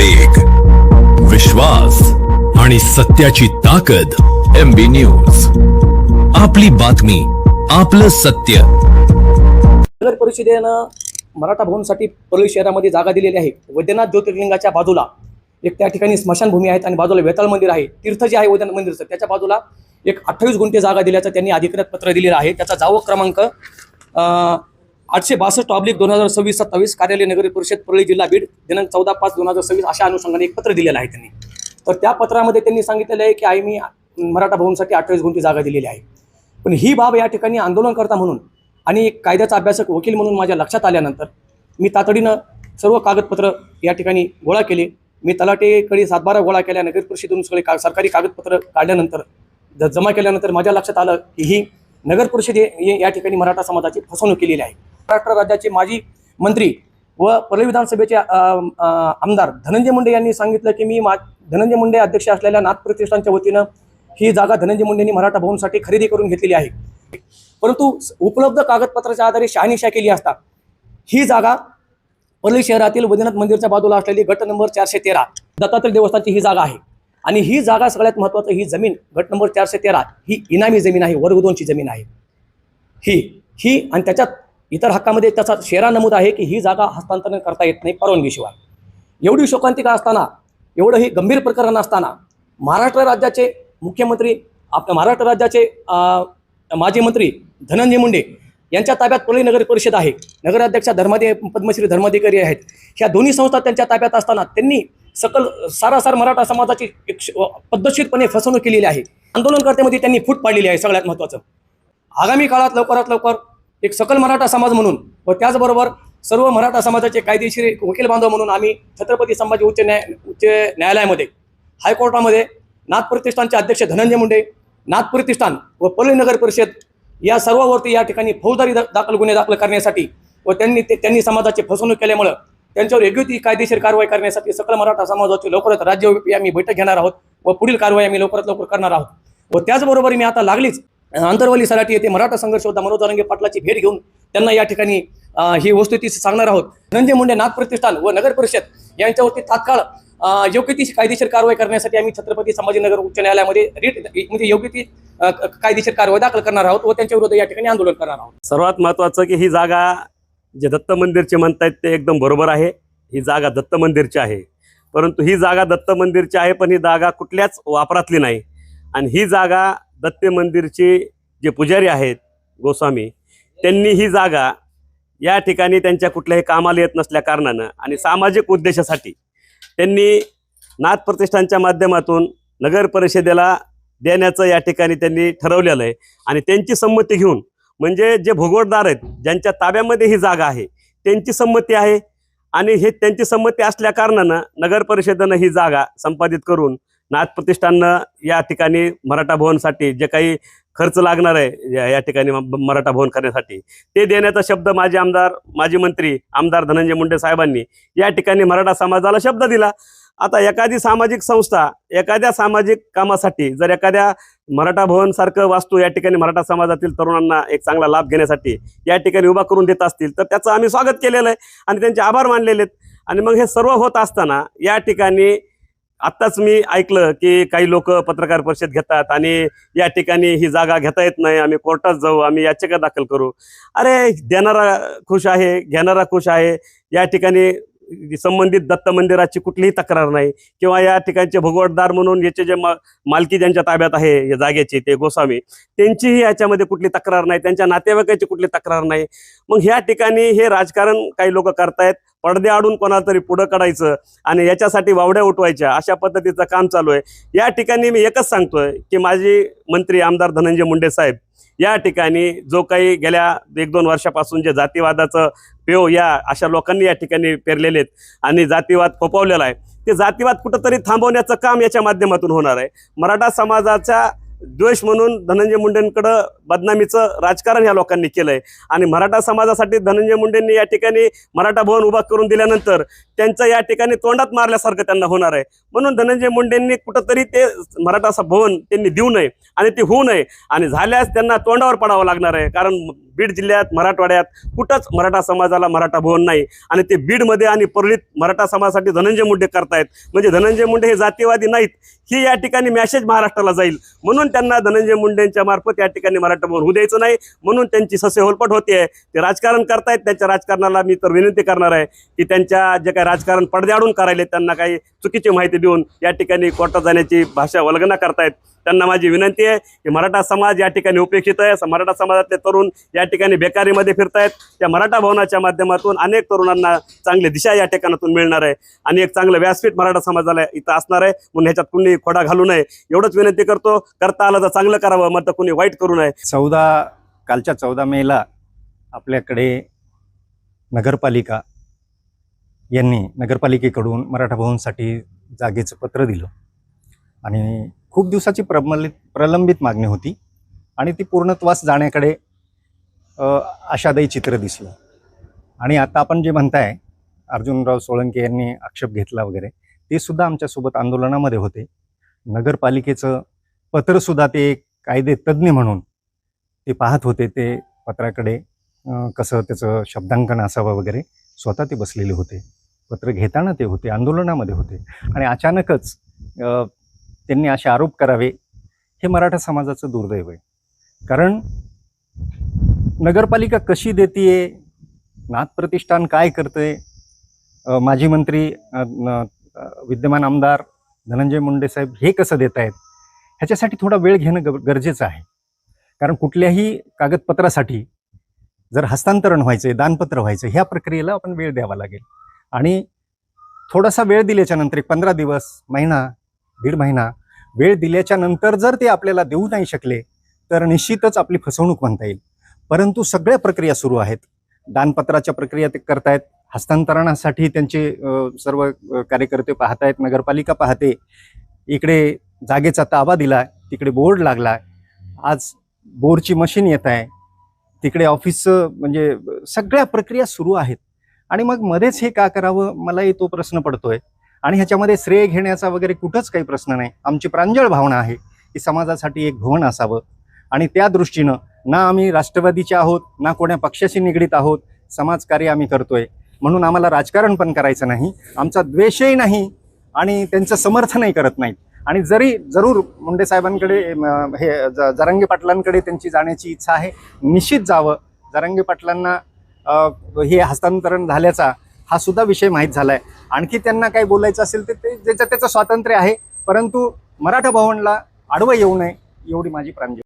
वेग, विश्वास आणि सत्याची ताकद. MB न्यूज, आपली बातमी, आपलं सत्य. नगर परिषदेनं मराठा भवनसाठी परळी शहरामध्ये जागा दिलेली आहे. वैद्यनाथ ज्योतिर्लिंगाच्या बाजूला एक त्या ठिकाणी स्मशानभूमी आहेत आणि बाजूला वेताळ मंदिर आहे. तीर्थ जे आहे वैद्यनाथ मंदिरचं त्याच्या बाजूला एक 28 गुंठे जागा दिल्याचं त्यांनी अधिकृत पत्र दिलेलं आहे. त्याचा जावक क्रमांक 862/2026 कार्यालय नगर परिषद परळी जिल्हा बीड दिनांक 14/5/2026 अशा अनुषंगाने एक पत्र दिलेलं आहे त्यांनी. तर त्या पत्रामध्ये त्यांनी सांगितलेलं आहे की मी मराठा भवनसाठी 28 गुंठे जागा दिलेली आहे. पण ही बाब या ठिकाणी आंदोलनकर्ता म्हणून आणि एक कायद्याचा अभ्यासक वकील म्हणून माझ्या लक्षात आल्यानंतर मी तातडीनं सर्व कागदपत्र या ठिकाणी गोळा केले. मी तलाठीकडे 7/12 गोळा केल्या. नगर परिषदेतून सगळे सरकारी कागदपत्र काढल्यानंतर जमा केल्यानंतर माझ्या लक्षात आलं की ही नगर परिषद या ठिकाणी मराठा समाजाची फसवणूक केलेली आहे. महाराष्ट्र राज्याचे माजी मंत्री व परळी विधानसभेचे आमदार धनंजय मुंडे यांनी सांगितलं की मी धनंजय मुंडे अध्यक्ष असलेल्या नाथ प्रतिष्ठानच्या वतीनं ही जागा धनंजय मुंडेंनी मराठा भवनसाठी खरेदी करून घेतलेली आहे. परंतु उपलब्ध कागदपत्राच्या आधारे शहानिशा केली असता ही जागा परळी शहरातील वैद्यनाथ मंदिरच्या बाजूला असलेली गट नंबर 413 दत्तात्रय देवस्थानची ही जागा आहे. आणि ही जागा सगळ्यात महत्त्वाचं, ही जमीन गट नंबर 413 ही इनामी जमीन आहे, वर्ग 2ची जमीन आहे ही आणि त्याच्यात इतर हक्कामध्ये त्याचा शेरा नमूद आहे की ही जागा हस्तांतरण करता येत नाही परवानगीशिवाय. एवढी शोकांतिका असताना, एवढं हे गंभीर प्रकरण असताना महाराष्ट्र राज्याचे मुख्यमंत्री, आपल्या महाराष्ट्र राज्याचे माजी मंत्री धनंजय मुंडे यांच्या ताब्यात परळी नगर परिषद आहे. नगराध्यक्ष पद्मश्री धर्माधिकारी आहेत. ह्या दोन्ही संस्था त्यांच्या ताब्यात असताना त्यांनी सारासार मराठा समाजाची पद्धतशीरपणे फसवणूक केलेली आहे. आंदोलनकर्त्यामध्ये त्यांनी फूट पाडलेली आहे. सगळ्यात महत्त्वाचं, आगामी काळात लवकरात लवकर एक सकल मराठा समाज म्हणून व त्याचबरोबर सर्व मराठा समाजाचे कायदेशीर वकील बांधव म्हणून आम्ही छत्रपती संभाजी उच्च न्यायालयामध्ये, हायकोर्टामध्ये नाथ प्रतिष्ठानचे अध्यक्ष धनंजय मुंडे, नाथ प्रतिष्ठान व परळी नगर परिषद या सर्वांवरती या ठिकाणी फौजदारी गुन्हे दाखल करण्यासाठी व त्यांनी समाजाची फसवणूक केल्यामुळं त्यांच्यावर योग्य ती कायदेशीर कारवाई करण्यासाठी सकल मराठा समाजाची लवकरच राज्यव्यापी आम्ही बैठक घेणार आहोत व पुढील कारवाई आम्ही लवकरात लवकर करणार आहोत. व त्याचबरोबर मी आता लागलीच आंतरवली सराटी येथे मराठा संघर्ष योद्धा मनोज जरांगे पाटलाची भेट घेऊन त्यांना या ठिकाणी ही वस्तुस्थिती सांगणार आहोत. धनंजय मुंडे, नाथ प्रतिष्ठान व नगर परिषद यांच्यावरती तात्काळ योग्य ती कायदेशीर कारवाई करण्यासाठी आम्ही छत्रपती संभाजीनगर उच्च न्यायालयामध्ये म्हणजे योग्य ती कायदेशीर कारवाई दाखल करणार आहोत व त्यांच्या विरोधात या ठिकाणी आंदोलन करणार आहोत. सर्वात महत्त्वाचं की ही जागा जे दत्त मंदिरचे म्हणतायत ते एकदम बरोबर आहे. ही जागा दत्त मंदिरची आहे, परंतु ही जागा दत्त मंदिरची आहे पण ही जागा कुठल्याच वापरातली नाही. आणि ही जागा दत्त मंदिरचे जे पुजारी आहेत गोस्वामी, त्यांनी ही जागा या ठिकाणी त्यांच्या कुठल्याही कामाला येत नसल्या कारणानं आणि सामाजिक उद्देशासाठी त्यांनी नाथ प्रतिष्ठानच्या माध्यमातून नगर परिषदेला देण्याचं या ठिकाणी त्यांनी ठरवलेलं आहे. आणि त्यांची संमती घेऊन, म्हणजे जे भोगवटदार आहेत ज्यांच्या ताब्यामध्ये ही जागा आहे त्यांची संमती आहे आणि हे त्यांची संमती असल्या कारणानं नगर परिषदेनं ही जागा संपादित करून नाथ प्रतिष्ठाननं या ठिकाणी मराठा भवनसाठी जे काही खर्च लागणार आहे या ठिकाणी मराठा भवन करण्यासाठी ते देण्याचा शब्द माजी मंत्री आमदार धनंजय मुंडे साहेबांनी या ठिकाणी मराठा समाजाला शब्द दिला. आता एखादी सामाजिक संस्था एखाद्या सामाजिक कामासाठी जर एखाद्या मराठा भवन सारखं वास्तू या ठिकाणी मराठा समाजातील तरुणांना एक चांगला लाभ घेण्यासाठी या ठिकाणी उभा करून देत असतील तर त्याचं आम्ही स्वागत केलेलं आहे आणि त्यांचे आभार मानलेले आहेत. आणि मग हे सर्व होत असताना या ठिकाणी आत्ताच मी ऐकलं की काही लोक पत्रकार परिषद घेतात आणि या ठिकाणी ही जागा घेता येत नाही, आम्ही कोर्टात जाऊ, आम्ही याचिका दाखल करू. अरे, देणारा खुश आहे, घेणारा खुश आहे. या ठिकाणी संबंधित दत्त मंदिराची कुठलीही तक्रार नाही किंवा या ठिकाणचे भोगवटदार म्हणून याचे जे मालकी ज्यांच्या ताब्यात आहे या जागेची ते गोस्वामी, त्यांचीही याच्यामध्ये कुठली तक्रार नाही, त्यांच्या नातेवाईकाची कुठली तक्रार नाही. मग ह्या ठिकाणी हे राजकारण काही लोक करतायत, पडदे आडून कोणाला तरी पुढं काढायचं आणि याच्यासाठी वावड्या उठवायच्या, अशा पद्धतीचं काम चालू आहे. या ठिकाणी मी एकच सांगतोय की माजी मंत्री आमदार धनंजय मुंडे साहेब या ठिकाणी जो काही गेल्या 1-2 वर्षापासून जे जातीवादाचं पेव या अशा लोकांनी या ठिकाणी पेरलेले आहेत आणि जातीवाद फोफावलेला आहे, ते जातीवाद कुठंतरी थांबवण्याचं काम याच्या माध्यमातून होणार आहे. मराठा समाजाचा द्वेष म्हणून धनंजय मुंडेंकडं बदनामीचं राजकारण या लोकांनी केलंय आणि मराठा समाजासाठी धनंजय मुंडेंनी या ठिकाणी मराठा भवन उभा करून दिल्यानंतर त्यांचं या ठिकाणी तोंडात मारल्यासारखं त्यांना होणार आहे. म्हणून धनंजय मुंडेंनी कुठंतरी ते मराठा भवन त्यांनी देऊ नये आणि ते होऊ नये आणि झाल्यास त्यांना तोंडावर पडावं लागणार आहे. कारण बीड जिल्ह्यात मराठवाड्यात कुठंच मराठा समाजाला मराठा भवन नाही आणि ते बीडमध्ये आणि परळीत मराठा समाजासाठी धनंजय मुंडे करतायत. म्हणजे धनंजय मुंडे हे जातीवादी नाहीत, ही या ठिकाणी मॅसेज महाराष्ट्राला जाईल म्हणून त्यांना धनंजय मुंडेंच्या मार्फत या ठिकाणी मराठा भवन होऊ द्यायचं नाही, म्हणून त्यांची ससेहोलपट होते. ते राजकारण करतायत. त्यांच्या राजकारणाला मी तर विनंती करणार आहे की त्यांच्या जे काही राजकारण पडद्याआडून करायले त्यांना काही चुकीची माहिती देऊन या ठिकाणी कोर्टात जाण्याची भाषा वल्गना करतायत. त्यांना माझी विनंती आहे की मराठा समाज या ठिकाणी उपेक्षित आहे. मराठा समाजातले तरुण या ठिकाणी बेकारीमध्ये फिरतायत. त्या मराठा भवनाच्या माध्यमातून अनेक तरुणांना चांगली दिशा या ठिकाणातून मिळणार आहे आणि एक चांगलं व्यासपीठ मराठा समाजाला इथं असणार आहे. म्हणून ह्याच्यात कुणी खोडा घालू नये एवढंच विनंती करतो. करता आलं तर चांगलं करावं, मग तर कुणी वाईट करू नये. कालच्या 14 मेला आपल्याकडे नगरपालिका यांनी नगरपालिकेकडून मराठा भवनसाठी जागेचं पत्र दिलं आणि खूप दिवसाची प्रलंबित मागणी होती आणि ती पूर्णत्वास जाण्याकडे आशादायी चित्र दिसलं. आणि आता आपण जे म्हणताय अर्जुनराव सोळंके यांनी आक्षेप घेतला वगैरे, ते सुद्धा आमच्यासोबत आंदोलनामध्ये होते. नगरपालिकेचं पत्रसुद्धा ते कायदे तज्ज्ञ म्हणून ते पाहत होते. ते पत्राकडे कसं त्याचं शब्दांकन असावं वगैरे स्वतः ते बसलेले होते. पत्र घेताना ते होते, आंदोलनामध्ये होते. आणि अचानकच त्यांनी असे आरोप करावे हे मराठा समाजाचं दुर्दैव आहे. कारण नगरपालिका कशी देतीये, नाथ प्रतिष्ठान काय करतंय, माजी मंत्री विद्यमान आमदार धनंजय मुंडे साहेब हे कसं देत आहेत, ह्याच्यासाठी थोडा वेळ घेणं गरजेचं आहे. कारण कुठल्याही कागदपत्रासाठी जर हस्तांतरण व्हायचं, दानपत्र व्हायचं, ह्या प्रक्रियेला आपण वेळ द्यावा लागेल. आणि थोडासा वेळ दिल्याच्या नंतर 15 दिवस, महिना, दीड महिना वेळ दिल्याच्या नंतर जर ते आपल्याला देऊ नाही शकले तर निश्चितच आपली फसवणूक म्हणता येईल. परंतु सगळ्या प्रक्रिया सुरू आहेत. दानपत्राच्या प्रक्रिया ते करतायत, हस्तांतरणासाठी त्यांचे सर्व कार्यकर्ते पाहतायत, नगरपालिका पाहते. इकडे जागेचा ताबा दिला, तिकडे बोर्ड लागला, आज बोरची मशीन येत आहे, तिकडे ऑफिसचं म्हणजे सगळ्या प्रक्रिया सुरू आहेत. आणि मग मध्येच हे का करावं, मलाही तो प्रश्न पडतोय. आणि ह्याच्यामध्ये श्रेय घेण्याचा वगैरे कुठंच काही प्रश्न नाही. आमची प्रांजळ भावना आहे की समाजासाठी एक भवन असावं आणि त्या दृष्टीनं ना आम्ही राष्ट्रवादीचे आहोत ना कोण्या पक्षाशी निगडीत आहोत, समाजकार्य आम्ही करतोय. म्हणून आम्हाला राजकारण पण करायचं नाही, आमचा द्वेषही नाही आणि त्यांचं समर्थनही करत नाहीत. आणि जरूर मुंडे साहेबांकडे हे जरांगे पाटलांकडे त्यांची जाण्याची इच्छा आहे, निश्चित जावं. जरांगे पाटलांना हे हस्तांतरण झाल्याचा हा सुद्धा विषय माहीत झाला आहे. आणखी त्यांना काही बोलायचं असेल तर ते त्याचं स्वातंत्र्य आहे, परंतु मराठा भवनला आडवं येऊ नये एवढी माझी प्रांजळ